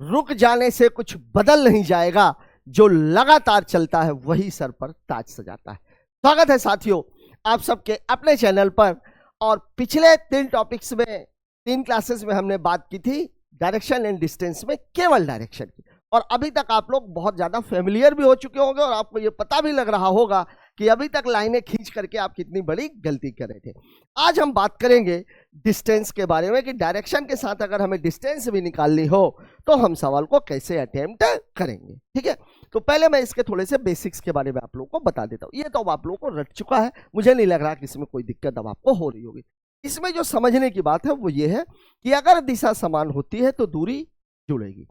रुक जाने से कुछ बदल नहीं जाएगा, जो लगातार चलता है वही सर पर ताज सजाता है। स्वागत है साथियों आप सबके अपने चैनल पर। और पिछले 3 टॉपिक्स में 3 क्लासेस में हमने बात की थी डायरेक्शन एंड डिस्टेंस में केवल डायरेक्शन की, और अभी तक आप लोग बहुत ज्यादा फेमिलियर भी हो चुके होंगे और आपको ये पता भी लग रहा होगा कि अभी तक लाइनें खींच करके आप कितनी बड़ी गलती कर रहे थे। आज हम बात करेंगे डिस्टेंस के बारे में कि डायरेक्शन के साथ अगर हमें डिस्टेंस भी निकालनी हो तो हम सवाल को कैसे अटेम्प्ट करेंगे। ठीक है, तो पहले मैं इसके थोड़े से बेसिक्स के बारे में आप लोगों को बता देता हूँ। ये तो अब आप लोगों को रट चुका है, मुझे नहीं लग रहा कि इसमें कोई दिक्कत अब आपको हो रही होगी। इसमें जो समझने की बात है वो ये है कि अगर दिशा समान होती है तो दूरी जुड़ेगी।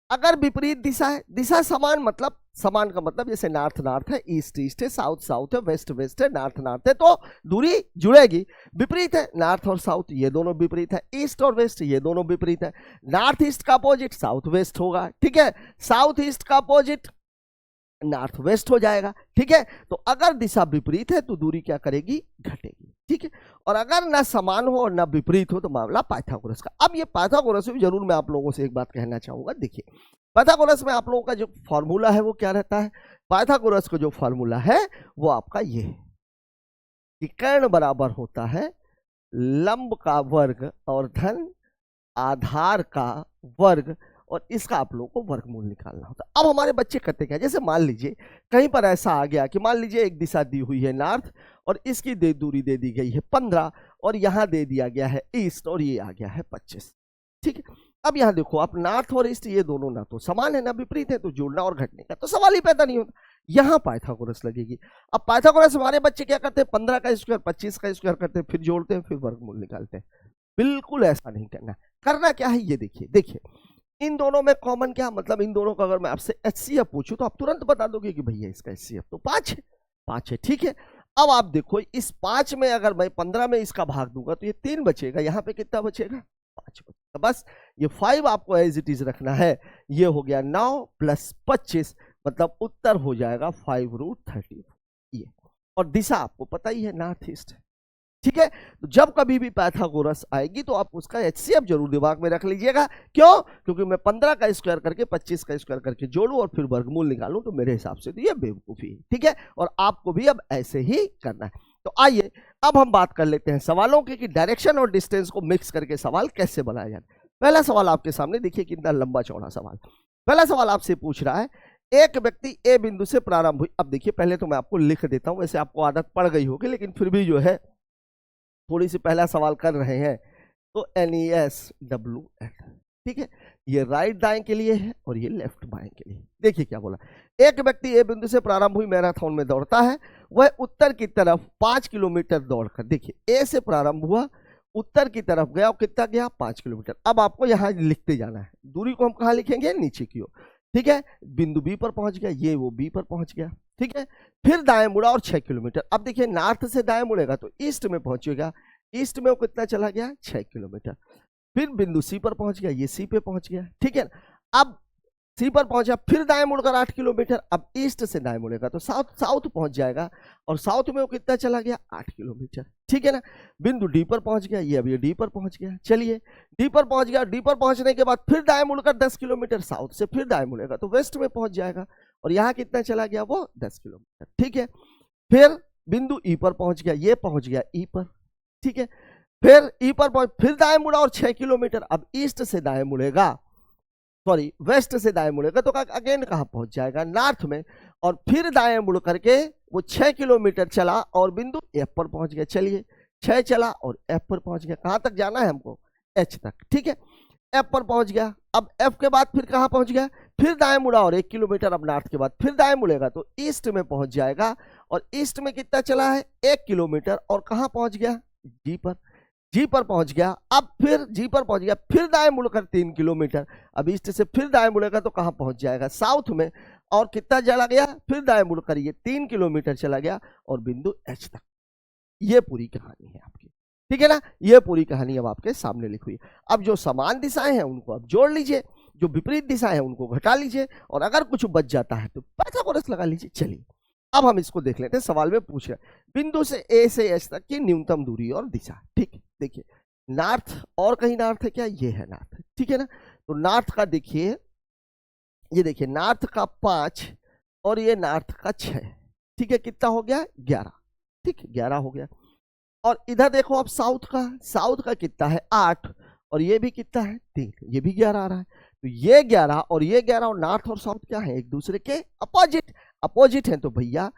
अगर विपरीत दिशा है, दिशा समान मतलब समान का मतलब जैसे नॉर्थ नॉर्थ है, ईस्ट ईस्ट है, साउथ साउथ है, वेस्ट वेस्ट है, नॉर्थ नॉर्थ है, तो दूरी जुड़ेगी। विपरीत है, नॉर्थ और साउथ ये दोनों विपरीत है, ईस्ट और वेस्ट ये दोनों विपरीत है। नॉर्थ ईस्ट का अपोजिट साउथ वेस्ट होगा, ठीक है, साउथ ईस्ट का अपोजिट नॉर्थ वेस्ट हो जाएगा। ठीक है, तो अगर दिशा विपरीत है तो दूरी क्या करेगी, घटेगी। ठीक है, और अगर ना समान हो और ना विपरीत हो तो मामला पाइथागोरस का। अब ये पाइथागोरस में जरूर मैं आप लोगों से एक बात कहना चाहूंगा। देखिए पाइथागोरस में आप लोगों का जो फॉर्मूला है वो क्या रहता है। पाइथागोरस का जो फॉर्मूला है वो आपका ये है कि कर्ण बराबर होता है लंब का वर्ग और धन आधार का वर्ग, और इसका आप लोगों को वर्गमूल निकालना होता है। अब हमारे बच्चे करते क्या, जैसे मान लीजिए कहीं पर ऐसा आ गया कि मान लीजिए एक दिशा दी हुई है नॉर्थ और इसकी दूरी दे दी गई है 15 और यहां दे दिया गया है ईस्ट और ये आ गया है 25। ठीक है, अब यहां देखो आप नॉर्थ और ईस्ट ये दोनों ना तो समान है ना विपरीत है, तो जोड़ना और घटने का तो सवाल ही पैदा नहीं होता। यहां पाइथागोरस लगेगी। अब पाइथागोरस हमारे बच्चे क्या करते हैं, 15 का स्क्वायर 25 का स्क्वायर करते हैं, फिर जोड़ते हैं, फिर वर्गमूल निकालते हैं। बिल्कुल ऐसा नहीं करना। करना क्या है ये देखिए, देखिए इन दोनों में कॉमन क्या, मतलब इन दोनों का अगर मैं आपसे HCF पूछूं तो आप तुरंत बता दोगे कि भैया इसका HCF तो 5 है, 5 है। ठीक है, अब आप देखो इस 5 में अगर मैं 15 में इसका भाग दूंगा तो ये 3 बचेगा, यहां पे कितना बचेगा, 5 बचेगा। बस ये 5 आपको एज इट इज रखना है। ये हो गया 9 + 25 मतलब उत्तर हो जाएगा 5√30 ये। और दिशा आपको पता ही है नॉर्थ ईस्ट है। ठीक है, तो जब कभी भी पाइथागोरस आएगी तो आप उसका HCF जरूर दिमाग में रख लीजिएगा। क्यों, क्योंकि मैं 15 का स्क्वायर करके 25 का स्क्वायर करके जोड़ूं और फिर वर्गमूल निकालूं तो मेरे हिसाब से तो ये बेवकूफी है। ठीक है, और आपको भी अब ऐसे ही करना है। तो आइए अब हम बात कर लेते हैं सवालों की कि डायरेक्शन और डिस्टेंस को मिक्स करके सवाल कैसे बनाया जाए। पहला सवाल आपके सामने देखिए, कितना लंबा चौड़ा सवाल। पहला सवाल आपसे पूछ रहा है, एक व्यक्ति ए बिंदु से प्रारंभ हुई। अब देखिए पहले तो मैं आपको लिख देता हूं, वैसे आपको आदत पड़ गई होगी लेकिन फिर भी जो है थोड़ी सी पहला सवाल कर रहे हैं तो NESWN। ठीक है, ये राइट दाएं के लिए है और ये लेफ्ट बाएं के लिए। देखिए क्या बोला, एक व्यक्ति ए बिंदु से प्रारंभ हुई मैराथन में दौड़ता है, वह उत्तर की तरफ 5 किलोमीटर दौड़कर, देखिए ए से प्रारंभ हुआ उत्तर की तरफ गया और कितना गया, 5 किलोमीटर। अब आपको यहां लिखते जाना है, दूरी को हम कहां लिखेंगे, नीचे की ओर। ठीक है, बिंदु बी पर पहुंच गया, ये वो बी पर पहुंच गया। ठीक है, फिर दाएं मुड़ा और 6 किलोमीटर। अब देखिए नॉर्थ से दाएं मुड़ेगा तो ईस्ट में पहुंचेगा, ईस्ट में वो कितना चला गया, 6 किलोमीटर। फिर बिंदु सी पर पहुंच गया, ये सी पे पहुंच गया। ठीक है, अब सी पर पहुंचा, फिर दाएं मुड़कर 8 किलोमीटर। अब ईस्ट से दाएं मुड़ेगा तो साउथ पहुंच जाएगा और साउथ में वो कितना चला गया, 8 किलोमीटर। ठीक है ना, बिंदु डी पर पहुंच गया, ये अब ये डी पर पहुंच गया। चलिए डी पर पहुंच गया, डी पर पहुंचने के बाद फिर दाएं मुड़कर 10 किलोमीटर, साउथ से फिर दाएं मुड़ेगा तो वेस्ट में पहुंच जाएगा और यहाँ कितना चला गया, वो 10 किलोमीटर। ठीक है, फिर बिंदु ई पर पहुंच गया, ये पहुंच गया ई पर। ठीक है, फिर ई पर पहुंच, फिर दाएं मुड़ा और 6 किलोमीटर। अब ईस्ट से दाएं मुड़ेगा, सॉरी वेस्ट से दाएं मुड़ेगा तो अगेन कहां पहुंच जाएगा, नॉर्थ में। और फिर दाएं मुड़ करके वो 6 किलोमीटर चला और बिंदु एफ पर पहुंच गया। चलिए 6 चला और एफ पर पहुंच गया। कहां तक जाना है हमको, एच तक। ठीक है, एफ पर पहुंच गया। अब एफ के बाद फिर कहां पहुंच गया, फिर दाएं मुड़ा और 1 किलोमीटर। अब नॉर्थ के बाद फिर दाएं मुड़ेगा तो ईस्ट में पहुंच जाएगा और ईस्ट में कितना चला है, 1 किलोमीटर। और कहां पहुंच गया, जी पर, जी पर पहुंच गया। अब फिर जी पर पहुंच गया, फिर दाएं मुड़कर 3 किलोमीटर। अब ईस्ट से फिर दाएं मुड़ेगा तो कहां पहुंच जाएगा, साउथ में। और कितना चला गया, फिर दाएं मुड़कर ये 3 किलोमीटर चला गया और बिंदु एच तक। ये पूरी कहानी है आपकी। ठीक है ना, ये पूरी कहानी अब आपके सामने लिखी हुई है। अब जो समान दिशाएं हैं उनको अब जोड़ लीजिए, जो विपरीत दिशाएं हैं उनको घटा लीजिए, और अगर कुछ बच जाता है तो पाइथागोरस लगा लीजिए। चलिए अब हम इसको देख लेते हैं। सवाल में पूछ रहे बिंदु से ए से एच तक की न्यूनतम दूरी और दिशा। ठीक है, देखिए नॉर्थ और कहीं नॉर्थ है क्या, ये है नॉर्थ। ठीक है ना, तो नॉर्थ का देखिए, ये देखिए नॉर्थ का 5 और ये नॉर्थ का 6, ठीक है, कितना हो गया 11, ठीक है 11 हो गया। और इधर देखो अब साउथ का कितना है 8 और ये भी कितना है 3, ये भी 11 आ रहा है। तो ये 11 और ये 11 और नॉर्थ और साउथ क्या है, एक दूसरे के अपोजिट हैं। तो भैया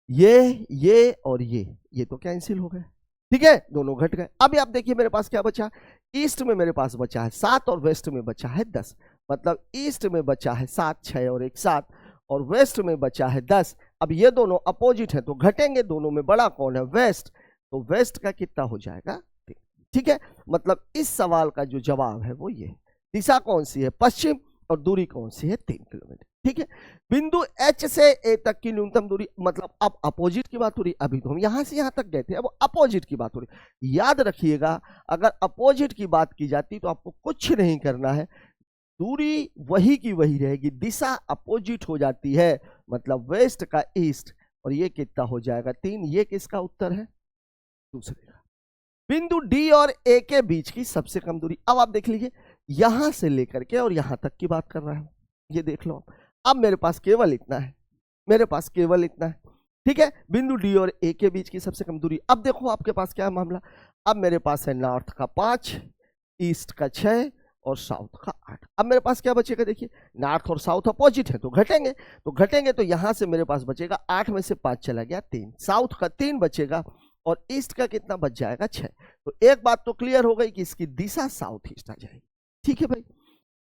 ये और ये तो कैंसिल हो गए, ठीक है, दोनों घट गए। अभी आप देखिए मेरे पास क्या बचा, ईस्ट में मेरे पास बचा है 7 और वेस्ट में बचा है 10, मतलब ईस्ट में बचा है 7, 6 और 1 7 और वेस्ट में बचा है 10। अब ये दोनों अपोजिट है तो घटेंगे, दोनों में बड़ा कौन है वेस्ट, तो वेस्ट का कितना हो जाएगा 3, ठीक है। मतलब इस सवाल का जो जवाब है वो ये, दिशा कौन सी है पश्चिम और दूरी कौन सी है 3 किलोमीटर, ठीक है। बिंदु H से A तक की न्यूनतम दूरी, मतलब अब अपोजिट की बात हो रही, अभी तो हम यहां से यहां तक गए थे, अब अपोजिट की बात हो रही। याद रखिएगा अगर अपोजिट की बात की जाती तो आपको कुछ नहीं करना है, दूरी वही की वही रहेगी, दिशा अपोजिट हो जाती है, मतलब वेस्ट का ईस्ट, और ये कितना हो जाएगा 3। ये किसका उत्तर है, दूसरे का। बिंदु डी और ए के बीच की सबसे कम दूरी, अब आप देख लीजिए यहां से लेकर के और यहां तक की बात कर रहा हूं, ये देख लो। अब मेरे पास केवल इतना है, ठीक है, बिंदु डी और ए के बीच की सबसे कम दूरी। अब देखो आपके पास क्या है मामला, अब मेरे पास है नॉर्थ का 5, ईस्ट का 6 और साउथ का 8। अब मेरे पास क्या बचेगा, देखिए नॉर्थ और साउथ अपोजिट है तो घटेंगे तो यहां से मेरे पास बचेगा 8 में से 5 चला गया 3, साउथ का 3 बचेगा और ईस्ट का कितना बच जाएगा 6। तो एक बात तो क्लियर हो गई कि इसकी दिशा साउथ ईस्ट आ जाएगी, ठीक है भाई।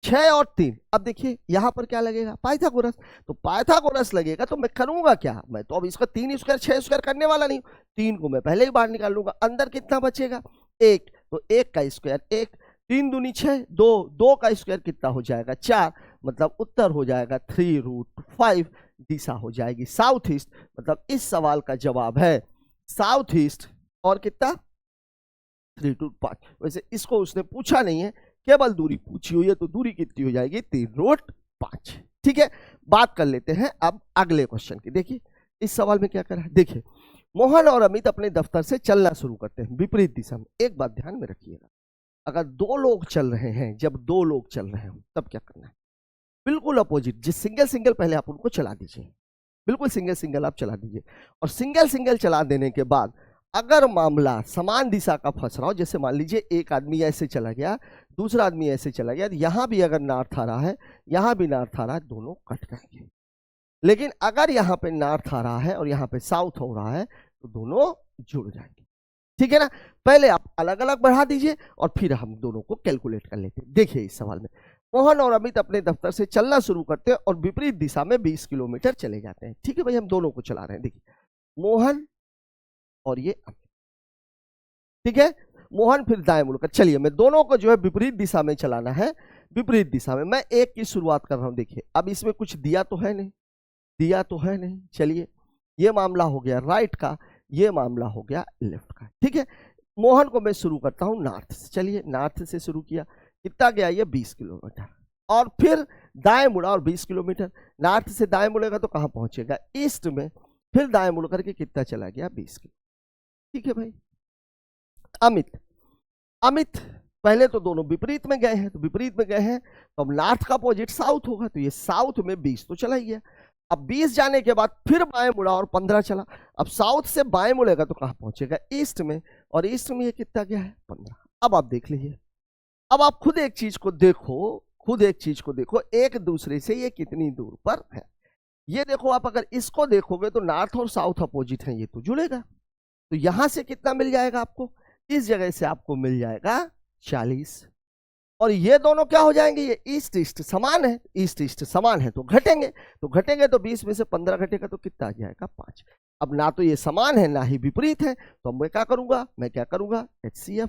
6 और 3, अब देखिए यहां पर क्या लगेगा पाइथागोरस, तो पाइथागोरस लगेगा तो मैं करूंगा क्या, मैं तो अब इसका 3 स्क्वायर 6 स्क्वायर करने वाला नहीं, 3 को मैं पहले ही बाहर निकाल लूंगा, अंदर कितना बचेगा 1, तो 1 का स्क्वायर 1, 3 दूनी 6, 2 का स्क्वायर कितना हो जाएगा 4, मतलब उत्तर हो जाएगा 3√5, दिशा हो जाएगी साउथ ईस्ट। मतलब इस सवाल का जवाब है साउथ ईस्ट और कितना 3/5। वैसे इसको उसने पूछा नहीं है, केवल दूरी पूछी हुई है, तो दूरी कितनी हो जाएगी 3√5, ठीक है। बात कर लेते हैं अब अगले क्वेश्चन की। देखिए इस सवाल में क्या करा है, देखिए मोहन और अमित अपने दफ्तर से चलना शुरू करते हैं विपरीत दिशा में। एक बात ध्यान में रखिएगा, अगर 2 लोग चल रहे हैं, जब 2 लोग चल रहे हो तब क्या करना है, बिल्कुल अपोजिट, जिस सिंगल पहले आप उनको चला दीजिए, बिल्कुल सिंगल आप चला दीजिए, और सिंगल चला देने के बाद अगर मामला समान दिशा का फंस रहा हो, जैसे मान लीजिए एक आदमी ऐसे चला गया, दूसरा आदमी ऐसे चला गया, यहां भी अगर नॉर्थ आ रहा है, यहां भी नॉर्थ आ रहा है, दोनों कट जाएंगे। लेकिन अगर यहां पे नॉर्थ आ रहा है और यहां पे साउथ हो रहा है तो दोनों जुड़ जाएंगे, ठीक है ना। पहले आप अलग अलग बढ़ा दीजिए और फिर हम दोनों को कैलकुलेट कर लेते हैं। देखिए इस सवाल में मोहन और अमित अपने दफ्तर से चलना शुरू करते हैं और विपरीत दिशा में 20 किलोमीटर चले जाते हैं, ठीक है भाई, हम दोनों को चला रहे हैं। देखिए मोहन और ये अमित, ठीक है, मोहन फिर दाएं मुड़कर, चलिए मैं दोनों को जो है विपरीत दिशा में चलाना है, विपरीत दिशा में। मैं एक की शुरुआत कर रहा हूं, देखिए अब इसमें कुछ दिया तो है नहीं, चलिए ये मामला हो गया राइट का, ये मामला हो गया लेफ्ट का, ठीक है। मोहन को मैं शुरू करता हूं नॉर्थ से, चलिए नॉर्थ से शुरू किया, कितना गया ये 20 किलोमीटर, और फिर दाएं मुड़ा और 20 किलोमीटर, नॉर्थ से दाएं मुड़ेगा तो कहां पहुंचेगा ईस्ट में, फिर दाएं मुड़ करके कितना चला गया 20 किलोमीटर, ठीक है भाई। अमित पहले तो दोनों विपरीत में गए हैं, तो अब नॉर्थ का अपोजिट साउथ होगा, तो ये साउथ में 20 तो चला ही गया। अब 20 जाने के बाद फिर बाएं मुड़ा और 15 चला, अब साउथ से बाएं मुड़ेगा तो कहां पहुंचेगा ईस्ट में, और ईस्ट में ये कितना गया है 15। अब आप देख लीजिए, अब आप खुद एक चीज को देखो, एक दूसरे से ये कितनी दूर पर है। ये देखो आप अगर इसको देखोगे तो नॉर्थ और साउथ अपोजिट है, ये तो जुड़ेगा, तो यहां से कितना मिल जाएगा आपको, इस जगह से आपको मिल जाएगा 40, और ये दोनों क्या हो जाएंगे, ये ईस्ट ईस्ट समान है, तो घटेंगे तो 20 में से 15 घटेगा तो कितना आ जाएगा 5। अब ना तो ये समान है ना ही विपरीत है, तो मैं क्या करूंगा HCF,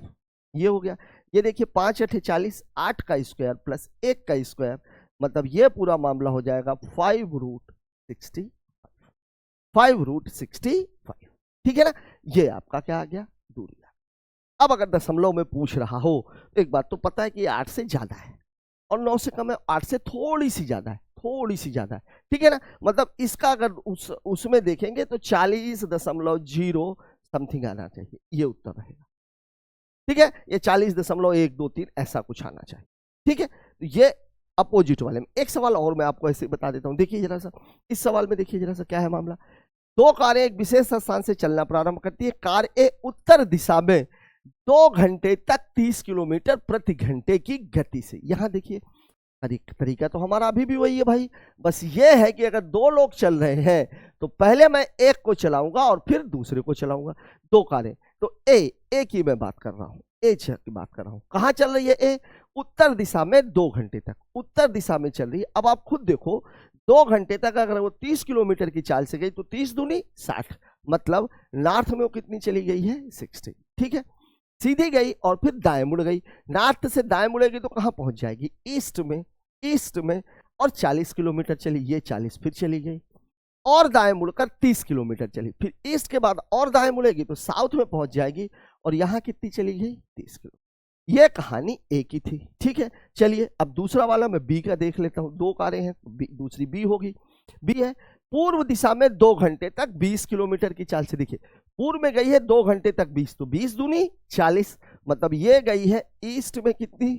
ये हो गया। ये देखिए 5 8 40, 8 का स्क्वायर प्लस 1 का स्क्वायर, मतलब ये पूरा मामला हो जाएगा 5√65, ठीक है ना। ये आपका क्या आ गया, दूरी। अब अगर दशमलव में पूछ रहा हो तो एक बात तो पता है कि 8 से ज्यादा है और 9 से कम है, 8 से थोड़ी सी ज्यादा है, ठीक है ना। मतलब इसका अगर उसमें देखेंगे तो 40.0 समथिंग आना चाहिए, ये उत्तर रहेगा, ठीक है, ये 40.123 ऐसा कुछ आना चाहिए। ठीक है, तो ये अपोजिट वाले में। एक सवाल और मैं आपको ऐसे बता देता हूं, देखिए जरा सा इस सवाल में, देखिए जरा सा क्या है मामला। दो कारें एक विशेष स्थान से चलना प्रारंभ करती है। कार ए उत्तर दिशा में 2 घंटे तक 30 किलोमीटर प्रति घंटे की गति से। यहां देखिए तरीका तो हमारा अभी भी वही है भाई, बस ये है कि अगर दो लोग चल रहे हैं तो पहले मैं एक को चलाऊंगा और फिर दूसरे को चलाऊंगा। दो कारें, तो ए की मैं बात कर रहा हूं, ए की बात कर रहा हूं। कहां चल रही है ए? उत्तर दिशा में 2 घंटे तक उत्तर दिशा में चल रही है। अब आप खुद देखो 2 घंटे तक अगर वो 30 किलोमीटर की चाल से गई तो 30 दूनी 60, मतलब नॉर्थ में वो कितनी चली गई है? 60। ठीक है, सीधी गई और फिर दाएं मुड़ गई। नॉर्थ से दाएं मुड़ेगी तो कहां पहुंच जाएगी? ईस्ट में और 40 किलोमीटर चली, ये 40 फिर चली गई और दाएं मुड़कर 30 किलोमीटर चली, फिर ईस्ट के बाद और दाएं मुड़ेगी तो साउथ में पहुंच जाएगी और यहां कितनी चली गई? 30 किलोमीटर। ये कहानी ए की थी। ठीक है, चलिए अब दूसरा वाला मैं बी का देख लेता हूं। दो कारें हैं तो दूसरी बी होगी। बी है पूर्व दिशा में 2 घंटे तक 20 किलोमीटर की चाल से। देखिए पूर्व में गई है 2 घंटे तक 20, तो 20 दूनी 40, मतलब ये गई है ईस्ट में कितनी?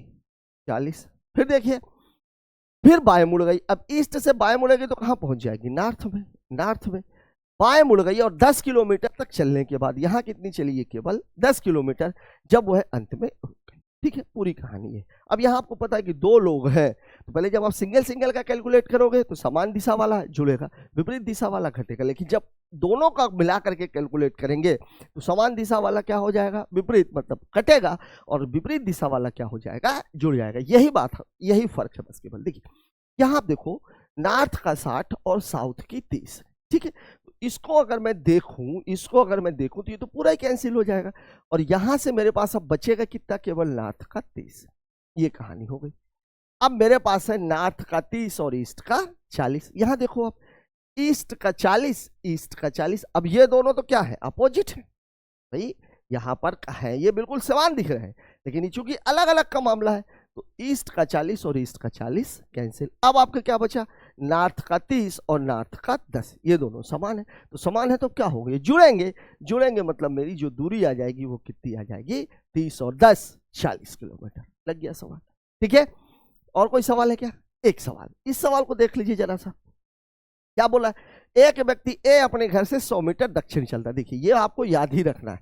40। फिर देखिए फिर बाएं मुड़ गई। अब ईस्ट से बाएं मुड़ेगी तो कहां पहुंच जाएगी? नॉर्थ में बाएं मुड़ गई और 10 किलोमीटर तक चलने के बाद यहां कितनी चली है? केवल 10 किलोमीटर, जब वह अंत में रुक गई। ठीक है, पूरी कहानी है। अब यहां आपको पता है कि दो लोग हैं, तो पहले जब आप सिंगल का कैलकुलेट करोगे तो समान दिशा वाला जुड़ेगा, विपरीत दिशा वाला घटेगा। लेकिन जब दोनों का मिला करके कैलकुलेट करेंगे तो समान दिशा वाला क्या हो जाएगा? विपरीत, मतलब कटेगा, और विपरीत दिशा वाला क्या हो जाएगा? जुड़ जाएगा। यही बात है, यही फर्क है बस केवल। देखिए यहां आप देखो नॉर्थ का 60 और साउथ की 30। ठीक है, तो इसको अगर मैं देखूं तो ये तो पूरा ही कैंसिल हो जाएगा और यहां से मेरे पास अब बचेगा कितना? केवल नॉर्थ का 30। ये कहानी हो गई। अब मेरे पास है नॉर्थ का 30 और ईस्ट का 40। यहां देखो आप, ईस्ट का 40। अब ये दोनों तो क्या है? अपोजिट है भाई। यहां पर है ये बिल्कुल समान दिख रहे हैं, लेकिन चूंकि अलग अलग का मामला है तो ईस्ट का 40 और ईस्ट का 40 कैंसिल। अब आपका क्या बचा? नॉर्थ का 30 और नॉर्थ का 10। ये दोनों समान है, तो समान है तो क्या हो गए? जुड़ेंगे, मतलब मेरी जो दूरी आ जाएगी वो कितनी आ जाएगी? 30 और 10 40 किलोमीटर। लग गया सवाल। ठीक है, और कोई सवाल है क्या? एक सवाल, इस सवाल को देख लीजिए जरा सा। क्या बोला है? एक व्यक्ति ए अपने घर से 100 मीटर दक्षिण चलता है। देखिए ये आपको याद ही रखना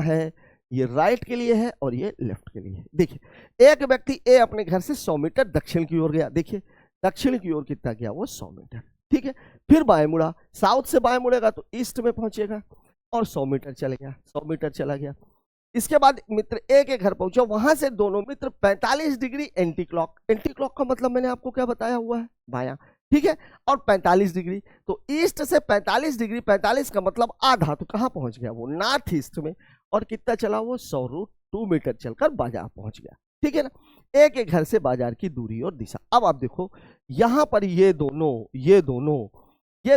है, ये राइट के लिए है और ये लेफ्ट के लिए है। देखिए एक व्यक्ति ए अपने घर से 100 मीटर दक्षिण की ओर गया। देखिए दक्षिण की ओर कितना गया? वो 100 मीटर। ठीक है, फिर बाएं मुड़ा, साउथ से बाएं मुड़ेगा तो ईस्ट में पहुंचेगा और 100 मीटर चलेगा, 100 मीटर चला गया। इसके बाद मित्र ए के घर पहुंचा, वहां से दोनों मित्र 45 डिग्री एंटी क्लॉक का मतलब मैंने आपको क्या बताया हुआ है? बायां। ठीक है, और 45 डिग्री, तो ईस्ट से 45 डिग्री, 45 का मतलब आधा, तो कहां पहुंच गया? वो नॉर्थ ईस्ट में। और कितना चला? वो 100√2 मीटर चलकर बाजार पहुंच गया। ठीक है ना, एक एक घर से बाजार की दूरी और दिशा। अब आप देखो यहां पर ये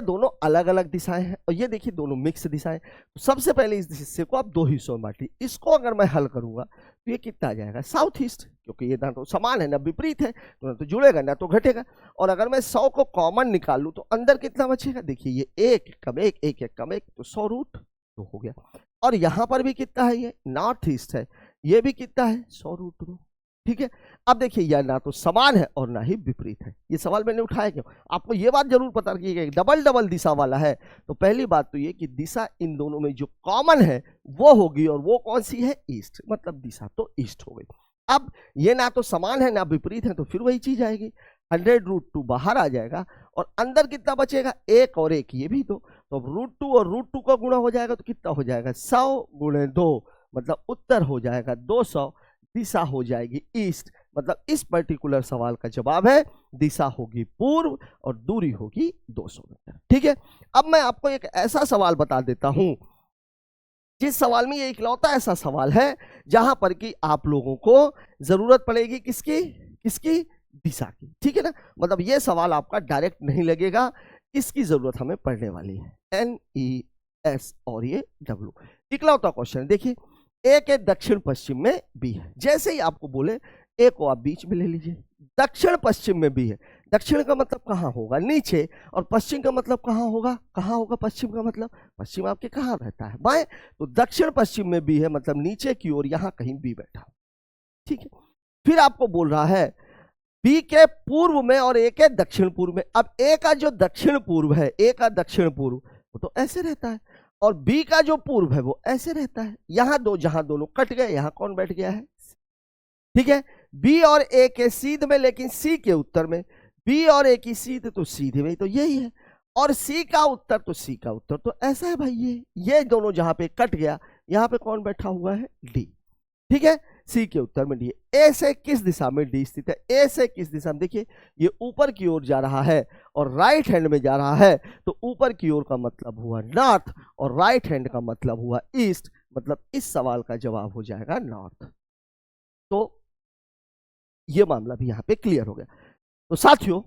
दोनों अलग अलग दिशाएं हैं और ये देखिए दोनों मिक्स दिशाएं। तो सबसे पहले इस हिस्से को आप दो हिस्सों में बांटिए। इसको अगर मैं हल करूंगा तो ये कितना आ जाएगा? साउथ ईस्ट, क्योंकि ये ना तो समान है ना विपरीत है, तो ना तो जुड़ेगा ना तो घटेगा। और अगर मैं 100 को कॉमन निकाल लूं तो अंदर कितना बचेगा? देखिए ये एक कम एक, एक एक कम एक, तो 100√2 हो गया। और यहां पर भी कितना है? ये नॉर्थ ईस्ट है, ये भी कितना है? 100√2। ठीक है, अब देखिए यह ना तो समान है और ना ही विपरीत है। ये सवाल मैंने उठाया क्यों? आपको ये बात जरूर पता रखिएगा, डबल दिशा वाला है तो पहली बात तो ये कि दिशा इन दोनों में जो कॉमन है वो होगी, और वो कौन सी है? ईस्ट, मतलब दिशा तो ईस्ट हो गई। अब ये ना तो समान है ना विपरीत है, तो फिर वही चीज आएगी, 100√2 बाहर आ जाएगा और अंदर कितना बचेगा? एक और एक, ये भी दो, तो अब √2 और √2 का गुणा हो जाएगा तो कितना हो जाएगा? 100 × 2, मतलब उत्तर हो जाएगा 200, दिशा हो जाएगी ईस्ट। मतलब इस पर्टिकुलर सवाल का जवाब है दिशा होगी पूर्व और दूरी होगी 200 मीटर। ठीक है, अब मैं आपको एक ऐसा सवाल बता देता हूं जिस सवाल में ये इकलौता ऐसा सवाल है जहां पर कि आप लोगों को जरूरत पड़ेगी किसकी? दिशा की। ठीक है ना, मतलब ये सवाल आपका डायरेक्ट नहीं लगेगा, इसकी जरूरत हमें पड़ने वाली है। NES और ये W, इकलौता क्वेश्चन। देखिए ए के दक्षिण पश्चिम में बी है। जैसे ही आपको बोले ए को आप बीच में ले लीजिए, दक्षिण पश्चिम में बी है। दक्षिण का मतलब कहाँ होगा? नीचे। और पश्चिम का मतलब कहाँ होगा? कहाँ होगा पश्चिम का मतलब? पश्चिम आपके कहाँ रहता है? बाएं। तो दक्षिण पश्चिम में बी है, मतलब नीचे की ओर यहां कहीं बी बैठा हो। ठीक है। फिर आपको बोल रहा है बी के पूर्व में और ए के दक्षिण पूर्व में। अब ए का जो दक्षिण पूर्व है, ए का दक्षिण पूर्व वो तो ऐसे रहता है, और बी का जो पूर्व है वो ऐसे रहता है। यहां जहां दोनों कट गए, यहां कौन बैठ गया है? ठीक है। बी और ए के सीध में, लेकिन सी के उत्तर में। बी और ए की सीध तो सीधे में तो यही है, और सी का उत्तर तो सी का उत्तर तो ऐसा है भाई। ये दोनों जहां पे कट गया, यहां पे कौन बैठा हुआ है? डी। ठीक है। सी के उत्तर में डी। ए से किस दिशा में डी स्थित है? ए से किस दिशा में? देखिए ये ऊपर की ओर जा रहा है और राइट हैंड में जा रहा है, तो ऊपर की ओर का मतलब हुआ नॉर्थ और राइट हैंड का मतलब हुआ ईस्ट। मतलब इस सवाल का जवाब हो जाएगा नॉर्थ। तो ये मामला भी यहां पे क्लियर हो गया। तो साथियों,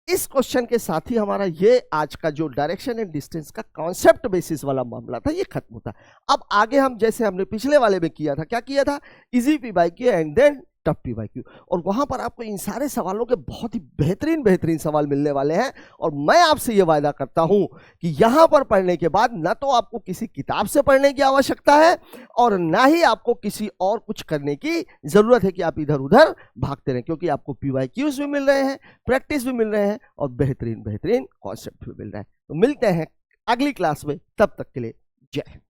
इस क्वेश्चन के साथ ही हमारा ये आज का जो डायरेक्शन एंड डिस्टेंस का कॉन्सेप्ट बेसिस वाला मामला था ये खत्म होता है। अब आगे हम जैसे हमने पिछले वाले में किया था, क्या किया था? Easy P by Q and then tough P by Q, और वहां पर आपको इन सारे सवालों के बहुत ही बेहतरीन सवाल मिलने वाले हैं। और मैं आपसे ये वायदा करता हूं कि यहां पर पढ़ने के बाद ना तो आपको किसी किताब से पढ़ने की आवश्यकता है और ना ही आपको किसी और कुछ करने की जरूरत है कि आप इधर उधर भागते रहें, क्योंकि आपको PYQs भी मिल रहे हैं, प्रैक्टिस भी मिल रहे हैं और बेहतरीन कॉन्सेप्ट भी मिल रहा है। तो मिलते हैं अगली क्लास में, तब तक के लिए जय हिंद।